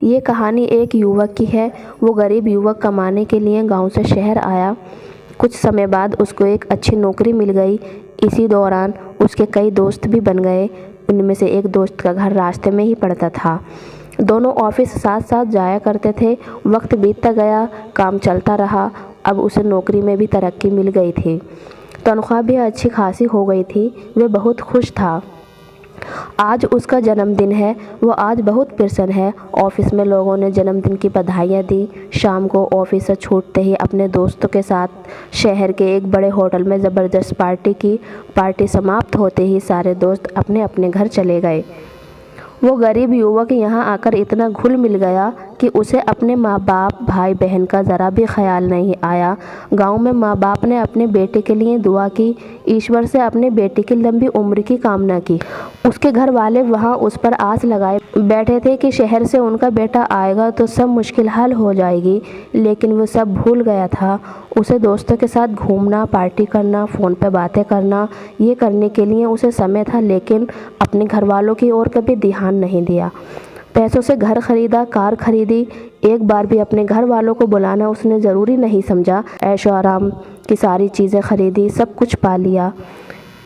ये कहानी एक युवक की है। वो गरीब युवक कमाने के लिए गांव से शहर आया। कुछ समय बाद उसको एक अच्छी नौकरी मिल गई। इसी दौरान उसके कई दोस्त भी बन गए। उनमें से एक दोस्त का घर रास्ते में ही पड़ता था। दोनों ऑफिस साथ साथ जाया करते थे। वक्त बीतता गया, काम चलता रहा। अब उसे नौकरी में भी तरक्की मिल गई थी। तनख्वाह भी अच्छी खासी हो गई थी। वह बहुत खुश था। आज उसका जन्मदिन है। वो आज बहुत प्रसन्न है। ऑफिस में लोगों ने जन्मदिन की बधाइयाँ दी। शाम को ऑफिस से छूटते ही अपने दोस्तों के साथ शहर के एक बड़े होटल में ज़बरदस्त पार्टी की। पार्टी समाप्त होते ही सारे दोस्त अपने अपने घर चले गए। वो गरीब युवक यहाँ आकर इतना घुल मिल गया कि उसे अपने माँ बाप, भाई बहन का ज़रा भी ख्याल नहीं आया। गांव में माँ बाप ने अपने बेटे के लिए दुआ की, ईश्वर से अपने बेटे की लंबी उम्र की कामना की। उसके घर वाले वहाँ उस पर आस लगाए बैठे थे कि शहर से उनका बेटा आएगा तो सब मुश्किल हल हो जाएगी, लेकिन वो सब भूल गया था। उसे दोस्तों के साथ घूमना, पार्टी करना, फ़ोन पर बातें करना, ये करने के लिए उसे समय था, लेकिन अपने घर वालों की ओर कभी ध्यान नहीं दिया। पैसों से घर खरीदा, कार खरीदी। एक बार भी अपने घर वालों को बुलाना उसने ज़रूरी नहीं समझा। ऐशो आराम की सारी चीज़ें खरीदी, सब कुछ पा लिया।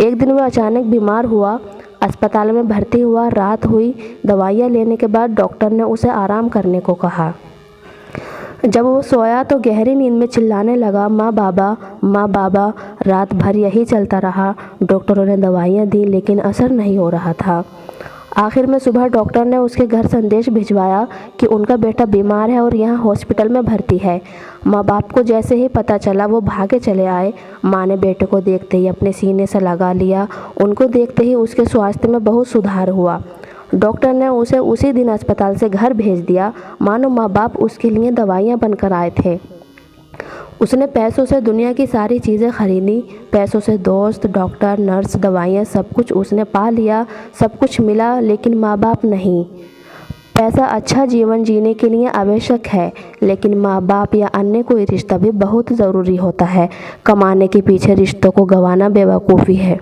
एक दिन वह अचानक बीमार हुआ। अस्पताल में भर्ती हुआ। रात हुई। दवाइयाँ लेने के बाद डॉक्टर ने उसे आराम करने को कहा। जब वो सोया तो गहरी नींद में चिल्लाने लगा, माँ बाबा, माँ बाबा। रात भर यही चलता रहा। डॉक्टरों ने दवाइयाँ दी, लेकिन असर नहीं हो रहा था। आखिर में सुबह डॉक्टर ने उसके घर संदेश भिजवाया कि उनका बेटा बीमार है और यहाँ हॉस्पिटल में भर्ती है। माँ बाप को जैसे ही पता चला वो भागे चले आए। माँ ने बेटे को देखते ही अपने सीने से लगा लिया। उनको देखते ही उसके स्वास्थ्य में बहुत सुधार हुआ। डॉक्टर ने उसे उसी दिन अस्पताल से घर भेज दिया, मानो माँ बाप उसके लिए दवाइयाँ बनकर आए थे। उसने पैसों से दुनिया की सारी चीज़ें खरीदी। पैसों से दोस्त, डॉक्टर, नर्स, दवाइयाँ, सब कुछ उसने पा लिया। सब कुछ मिला, लेकिन माँ बाप नहीं। पैसा अच्छा जीवन जीने के लिए आवश्यक है, लेकिन माँ बाप या अन्य कोई रिश्ता भी बहुत ज़रूरी होता है। कमाने के पीछे रिश्तों को गंवाना बेवकूफ़ी है।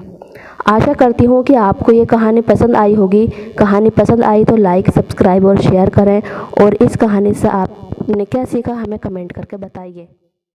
आशा करती हूँ कि आपको ये कहानी पसंद आई होगी। कहानी पसंद आई तो लाइक, सब्सक्राइब और शेयर करें। और इस कहानी से आपने क्या सीखा हमें कमेंट करके बताइए।